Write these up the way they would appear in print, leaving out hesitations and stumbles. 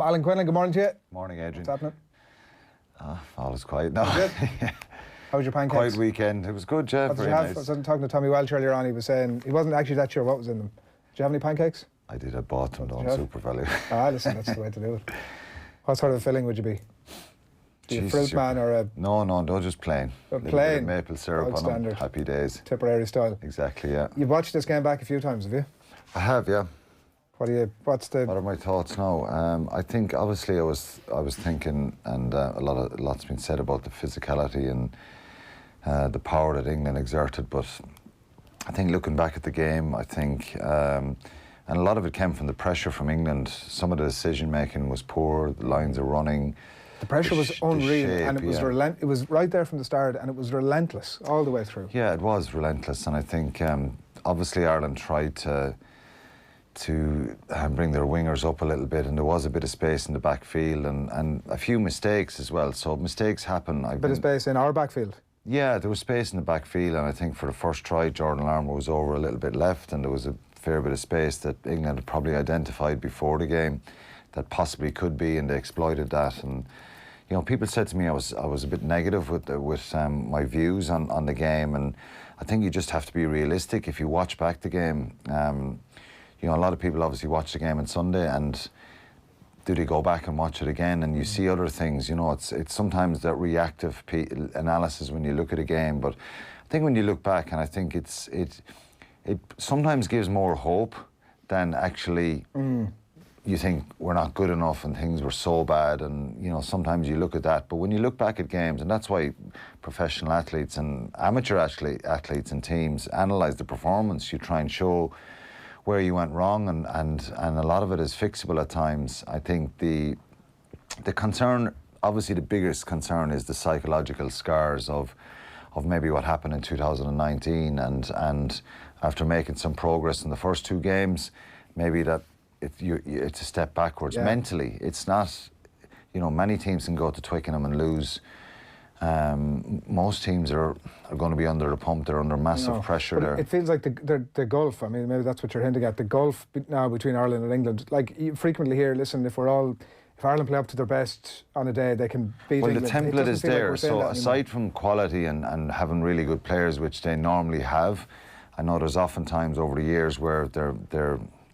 Alan Quinlan, good morning to you. Morning, Adrian. What's happening? All is quiet now. How was your pancakes? Quiet weekend. It was good, yeah. What did you have? Nice. I was talking to Tommy Welch earlier on. He was saying he wasn't actually that sure what was in them. Did you have any pancakes? I did. I bought them on Super Value. Listen, that's the way to do it. What sort of filling would you be? A fruit man or a... No, just plain. Plain? Bit of maple syrup on standard. them. Happy days. Tipperary style. Exactly, yeah. You've watched this game back a few times, have you? I have, yeah. What are my thoughts now? I think obviously I was thinking, and lot's been said about the physicality and the power that England exerted, but I think looking back at the game, I think, and a lot of it came from the pressure from England. Some of the decision making was poor. The lines of running. The pressure was unreal, and it was it was right there from the start, and it was relentless all the way through. Yeah, it was relentless, and I think obviously Ireland tried to bring their wingers up a little bit, and there was a bit of space in the backfield and a few mistakes as well. So mistakes happen. A bit of space in our backfield? Yeah, there was space in the backfield, and I think for the first try, Jordan Larmour was over a little bit left, and there was a fair bit of space that England had probably identified before the game that possibly could be, and they exploited that. And you know, people said to me I was a bit negative with my views on the game, and I think you just have to be realistic. If you watch back the game, you know, a lot of people obviously watch the game on Sunday, and do they go back and watch it again? And you see other things. You know, it's sometimes that reactive analysis when you look at a game. But I think when you look back, and I think it sometimes gives more hope than actually. You think we're not good enough and things were so bad, and you know, sometimes you look at that. But when you look back at games, and that's why professional athletes and amateur athletes and teams analyse the performance, you try and show where you went wrong, and a lot of it is fixable at times. I think the concern, obviously the biggest concern, is the psychological scars of maybe what happened in 2019, and after making some progress in the first two games, maybe that it's a step backwards. Yeah. Mentally. It's not, you know, many teams can go to Twickenham and lose. Most teams are going to be under the pump. They're under massive pressure there. It feels like the gulf. I mean, maybe that's what you're hinting at. The gulf now between Ireland and England. Like, you frequently hear, listen, if Ireland play up to their best on a day, they can beat England. Well, the template is there. So aside from quality and having really good players, which they normally have, I know there's often times over the years where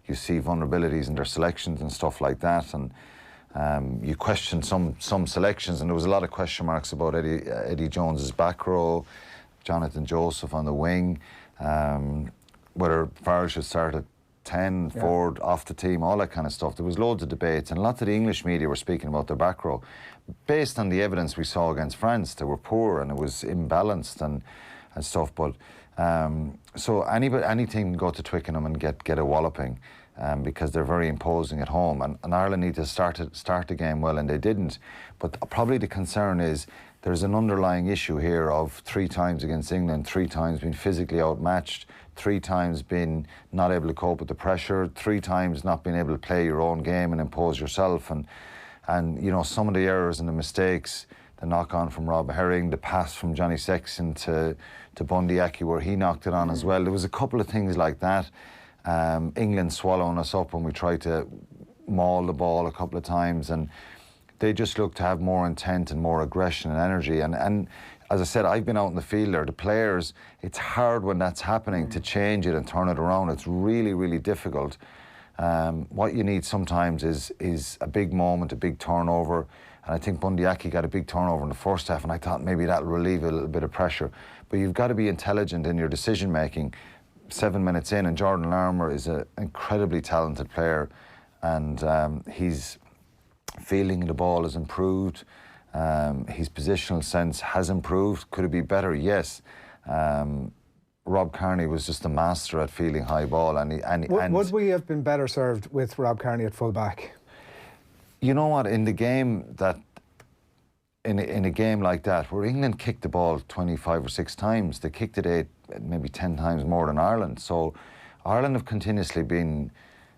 you see vulnerabilities in their selections and stuff like that, and you question some selections, and there was a lot of question marks about Eddie Jones's back row, Jonathan Joseph on the wing, whether Farrell should start at 10, forward, off the team, all that kind of stuff. There was loads of debates, and lots of the English media were speaking about their back row. Based on the evidence we saw against France, they were poor and it was imbalanced and stuff, but so any team can go to Twickenham and get a walloping, because they're very imposing at home, and Ireland need to start the game well, and they didn't. But probably the concern is there's an underlying issue here of 3 times against England, 3 times being physically outmatched, 3 times being not able to cope with the pressure, 3 times not being able to play your own game and impose yourself, and you know, some of the errors and the mistakes, the knock on from Rob Herring, the pass from Johnny Sexton to Bundy Aki where he knocked it on as well. There was a couple of things like that. England swallowing us up when we tried to maul the ball a couple of times, and they just looked to have more intent and more aggression and energy. And as I said, I've been out in the field there. The players, it's hard when that's happening to change it and turn it around. It's really, really difficult. What you need sometimes is a big moment, a big turnover. And I think Bundy Aki got a big turnover in the first half, and I thought maybe that'll relieve a little bit of pressure. But you've got to be intelligent in your decision making. 7 minutes in, and Jordan Larmour is an incredibly talented player, and his feeling of the ball has improved. His positional sense has improved. Could it be better? Yes. Rob Kearney was just a master at feeling high ball, would we have been better served with Rob Kearney at full back? You know what? In the game that, in a game like that, where England kicked the ball 25 or 6 times, they kicked it 8, maybe 10 times more than Ireland. So Ireland have continuously been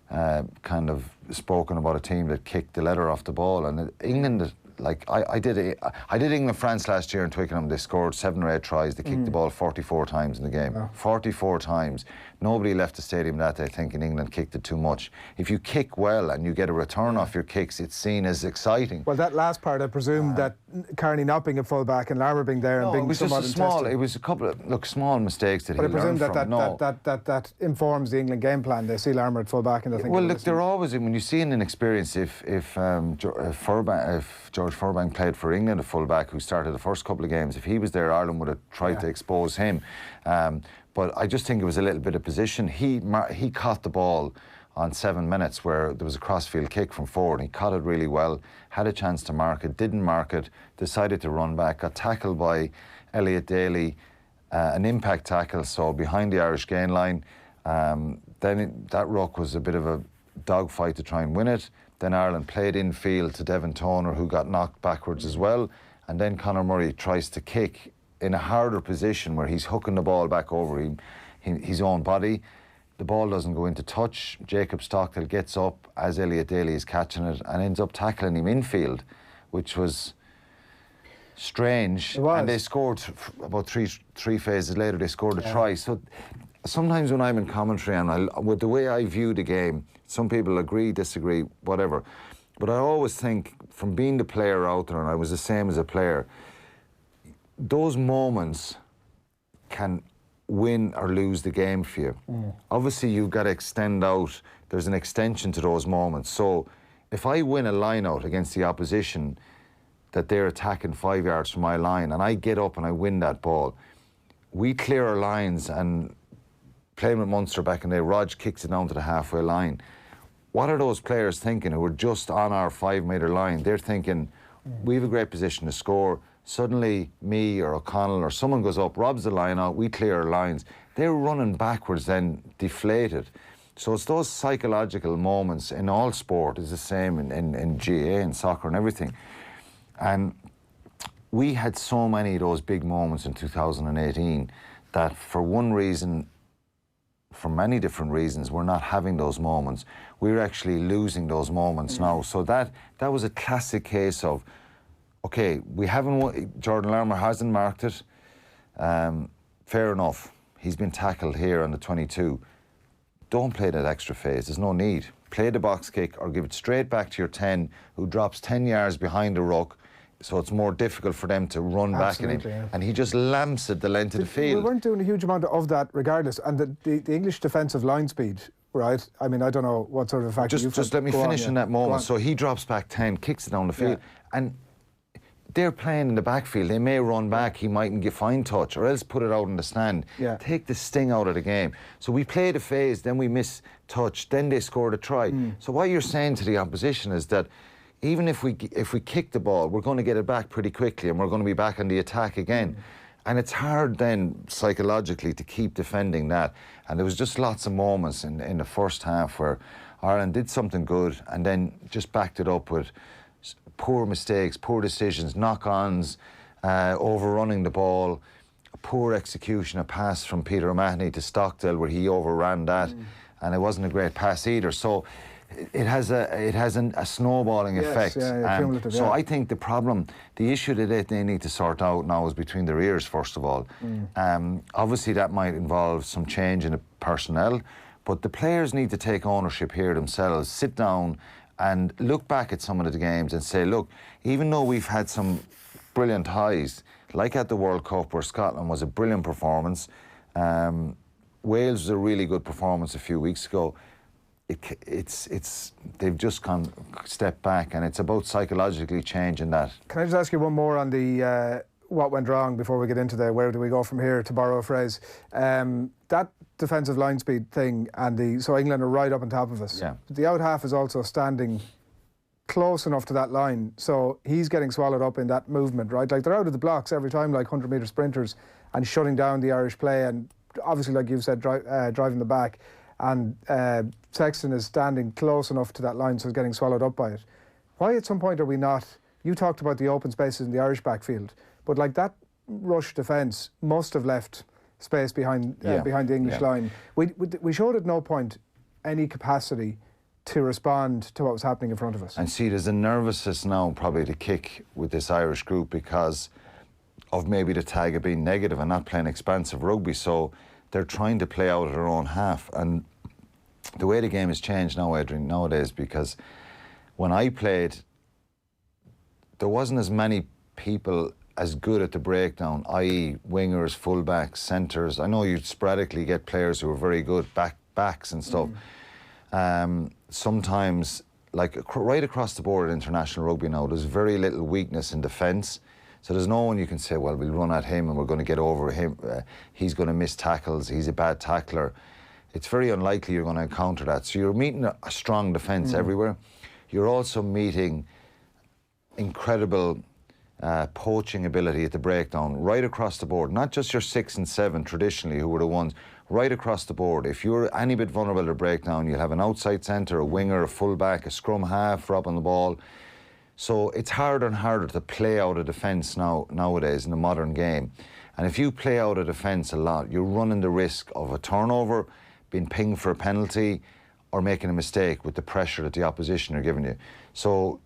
kind of spoken about a team that kicked the leather off the ball, and England, like I did England-France last year in Twickenham. They scored 7 or 8 tries. They kicked the ball 44 times in the game. 44 times. Nobody left the stadium that day thinking England kicked it too much. If you kick well and you get a return off your kicks, it's seen as exciting. Well, that last part, I presume that Carney not being a full-back and Larmour being there and being somewhat it was a couple of small mistakes that he learned from. That informs the England game plan. They see Larmour at full-back and they think... Well, look, they're always... When you see an inexperience, if George Furbank played for England, a full-back who started the first couple of games, if he was there, Ireland would have tried to expose him. But I just think it was a little bit of position. He caught the ball on 7 minutes where there was a crossfield kick from forward. He caught it really well, had a chance to mark it, didn't mark it, decided to run back, got tackled by Elliot Daly, an impact tackle, so behind the Irish gain line. Then that ruck was a bit of a dogfight to try and win it. Then Ireland played infield to Devon Toner, who got knocked backwards as well. And then Conor Murray tries to kick in a harder position where he's hooking the ball back over his own body. The ball doesn't go into touch. Jacob Stockdale gets up as Elliot Daly is catching it and ends up tackling him infield, which was strange. And they scored about three phases later. They scored a try. So sometimes when I'm in commentary and with the way I view the game, some people agree, disagree, whatever. But I always think, from being the player out there, and I was the same as a player, those moments can win or lose the game for you. Obviously, you've got to extend out. There's an extension to those moments. So if I win a line out against the opposition that they're attacking 5 yards from my line and I get up and I win that ball, we clear our lines and playing with Munster back in the day, Rog kicks it down to the halfway line. What are those players thinking who are just on our 5 metre line? They're thinking, we have a great position to score. Suddenly, me or O'Connell or someone goes up, robs the line out, we clear our lines. They're running backwards then, deflated. So it's those psychological moments in all sport. It's the same in GA and soccer and everything. And we had so many of those big moments in 2018 that for one reason, for many different reasons, we're not having those moments. We're actually losing those moments now. So that was a classic case of, okay, we haven't won, Jordan Larmour hasn't marked it. Fair enough. He's been tackled here on the 22. Don't play that extra phase. There's no need. Play the box kick or give it straight back to your 10, who drops 10 yards behind the ruck, so it's more difficult for them to run back in him. Yeah. And he just lamps it the length of the field. We weren't doing a huge amount of that regardless. And the English defensive line speed, right? I mean, I don't know what sort of effect just let me finish in that moment. So he drops back 10, kicks it down the field, and they're playing in the backfield. They may run back, he mightn't get fine touch, or else put it out in the stand. Take the sting out of the game. So we played a phase, then we miss touch, then they scored a try. So what you're saying to the opposition is that even if we kick the ball, we're going to get it back pretty quickly and we're going to be back on the attack again. And it's hard then psychologically to keep defending that. And there was just lots of moments in the first half where Ireland did something good and then just backed it up with poor mistakes, poor decisions, knock-ons, overrunning the ball, a poor execution, a pass from Peter O'Mahony to Stockdale where he overran that, and it wasn't a great pass either. So it has a snowballing effect. So I think the issue that they need to sort out now is between their ears, first of all. Obviously that might involve some change in the personnel, but the players need to take ownership here themselves, sit down and look back at some of the games and say, look, even though we've had some brilliant highs, like at the World Cup where Scotland was a brilliant performance, Wales was a really good performance a few weeks ago, they've just gone step back, and it's about psychologically changing that. Can I just ask you one more on the what went wrong before we get into the where do we go from here, to borrow a phrase? That defensive line speed thing, and so England are right up on top of us. The out half is also standing close enough to that line, so he's getting swallowed up in that movement, right? Like, they're out of the blocks every time, like 100-metre sprinters, and shutting down the Irish play, and obviously, like you've said, driving the back. And Sexton is standing close enough to that line, so he's getting swallowed up by it. Why at some point are we not... You talked about the open spaces in the Irish backfield, but like that rush defence must have left space behind the English line. We showed at no point any capacity to respond to what was happening in front of us. And see, there's a nervousness now probably to kick with this Irish group because of maybe the tag of being negative and not playing expansive rugby. So they're trying to play out of their own half. And the way the game has changed now, Adrian, nowadays, because when I played, there wasn't as many people as good at the breakdown, i.e. wingers, fullbacks, centres. I know you sporadically get players who are very good, backs and stuff. Sometimes, like right across the board in international rugby now, there's very little weakness in defence. So there's no one you can say, well, we'll run at him and we're going to get over him. He's going to miss tackles. He's a bad tackler. It's very unlikely you're going to encounter that. So you're meeting a strong defence everywhere. You're also meeting incredible poaching ability at the breakdown right across the board. Not just your 6 and 7 traditionally, who were the ones, right across the board. If you're any bit vulnerable to breakdown, you'll have an outside centre, a winger, a fullback, a scrum half robbing the ball. So it's harder and harder to play out of defence nowadays in the modern game. And if you play out of defence a lot, you're running the risk of a turnover, being pinged for a penalty, or making a mistake with the pressure that the opposition are giving you. So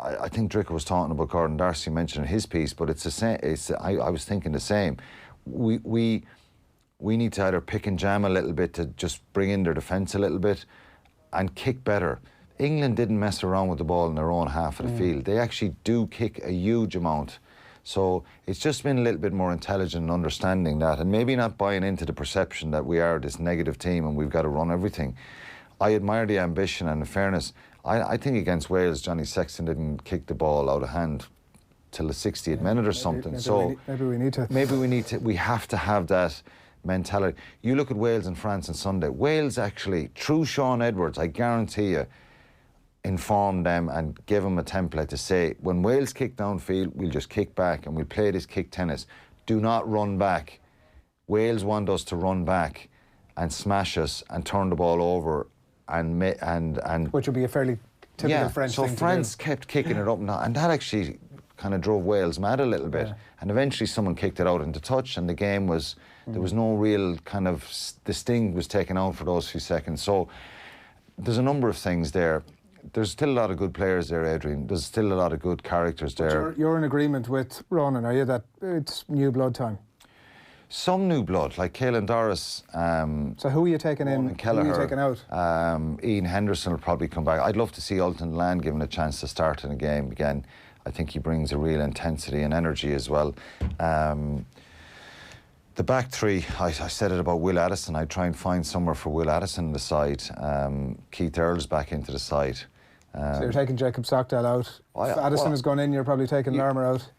I think Dricker was talking about Gordon Darcy mentioning his piece, but it's the same. I was thinking the same. We need to either pick and jam a little bit to just bring in their defence a little bit and kick better. England didn't mess around with the ball in their own half of the field. They actually do kick a huge amount. So it's just been a little bit more intelligent and understanding that, and maybe not buying into the perception that we are this negative team and we've got to run everything. I admire the ambition and the fairness. I think against Wales, Johnny Sexton didn't kick the ball out of hand till the 60th minute or something. Maybe we need to. Maybe we need to. We have to have that mentality. You look at Wales and France on Sunday. Wales actually, through Sean Edwards, I guarantee you, informed them and gave them a template to say, when Wales kick downfield, we'll just kick back and we'll play this kick tennis. Do not run back. Wales want us to run back and smash us and turn the ball over and which would be a fairly typical French thing to do. So France kept kicking it up and that actually kind of drove Wales mad a little bit. Yeah. And eventually someone kicked it out into touch and the game was, there was no real kind of, the sting was taken out for those few seconds. So there's a number of things there. There's still a lot of good players there, Adrian. There's still a lot of good characters there. You're in agreement with Ronan, are you, that it's new blood time? Some new blood, like Quinlan Doris. So who are you taking in? Kelleher, who are you taking out? Ian Henderson will probably come back. I'd love to see Ulton Land given a chance to start in a game again. I think he brings a real intensity and energy as well. The back three, I said it about Will Addison. I'd try and find somewhere for Will Addison in the side. Keith Earls back into the side. So you're taking Jacob Stockdale out. If Addison has gone in, you're probably taking Larmour out.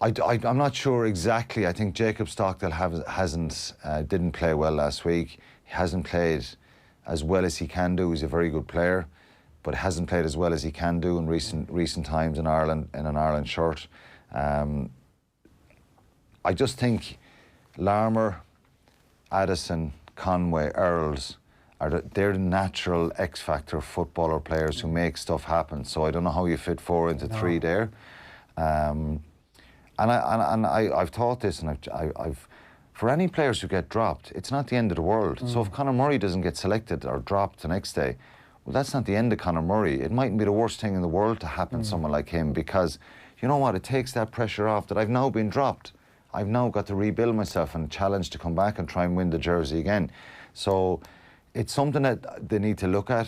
I'm not sure exactly. I think Jacob Stockdale didn't play well last week. He hasn't played as well as he can do. He's a very good player, but hasn't played as well as he can do in recent times in Ireland, in an Ireland shirt. I just think Larmour, Addison, Conway, Earls they're the natural X-factor footballer players who make stuff happen. So I don't know how you fit 4 into 3 there. And I've thought this, and I've for any players who get dropped, it's not the end of the world. So if Conor Murray doesn't get selected or dropped the next day, well, that's not the end of Conor Murray. It mightn't be the worst thing in the world to happen to someone like him, because you know what, it takes that pressure off that I've now been dropped. I've now got to rebuild myself and challenge to come back and try and win the jersey again. So it's something that they need to look at.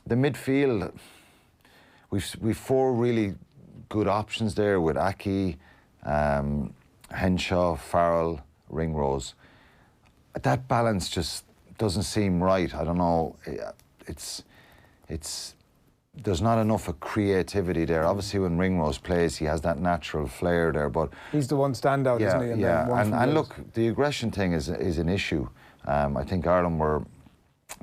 The midfield, we've 4 really good options there with Aki, Henshaw, Farrell, Ringrose. That balance just doesn't seem right. I don't know. There's not enough of creativity there. Obviously, when Ringrose plays, he has that natural flair there. But he's the one standout, isn't he? And look, the aggression thing is an issue. I think Ireland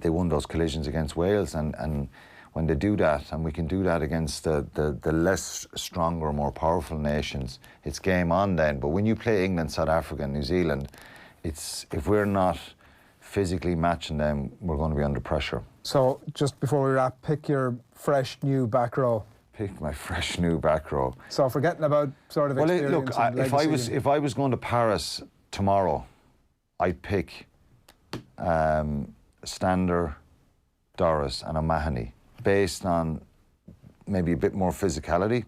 they won those collisions against Wales, and when they do that, and we can do that against the less stronger, more powerful nations, it's game on then. But when you play England, South Africa, and New Zealand, if we're not physically matching them, we're going to be under pressure. So just before we wrap, pick your fresh new back row. Pick my fresh new back row. So forgetting about sort of experience. Well, look, if I was going to Paris tomorrow, I'd pick Stander, Doris, and O'Mahony, based on maybe a bit more physicality.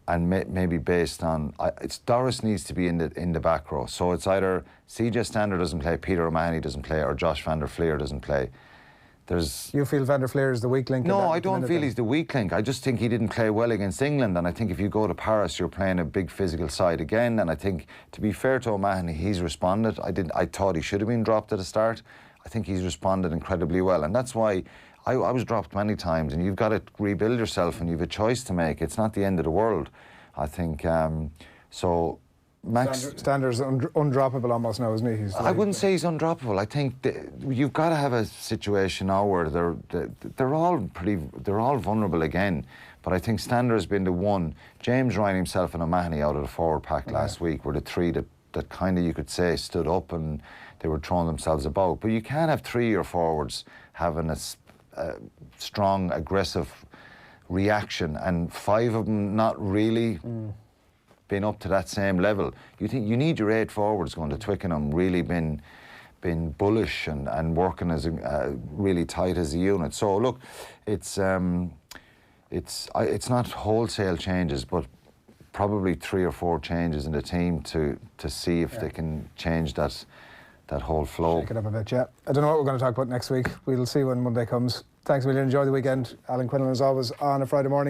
and maybe based on it's Doris needs to be in the back row. So it's either CJ Stander doesn't play, Peter O'Mahony doesn't play, or Josh van der Fleer doesn't play. You feel van der Fleer is the weak link? No, I don't feel he's the weak link. I just think he didn't play well against England, and I think if you go to Paris, you're playing a big physical side again. And I think, to be fair to O'Mahony, he's responded. I thought he should have been dropped at the start. I think he's responded incredibly well, and that's why I was dropped many times. And you've got to rebuild yourself, and you've a choice to make. It's not the end of the world, I think. So. Max Stander's undroppable almost now, isn't he? I wouldn't say he's undroppable. I think you've got to have a situation now where they're all vulnerable again. But I think Stander has been the one. James Ryan himself and O'Mahony out of the forward pack last week were the three that kind of, you could say, stood up and they were throwing themselves about. But you can't have three of your forwards having a strong, aggressive reaction and five of them not really been up to that same level. You think you need your 8 forwards going to Twickenham really been bullish and working as really tight as a unit. So look, it's not wholesale changes, but probably 3 or 4 changes in the team to see if they can change that whole flow. Shake it up a bit, yeah. I don't know what we're going to talk about next week. We'll see when Monday comes. Thanks a million. Enjoy the weekend. Alan Quinlan, as always, on a Friday morning.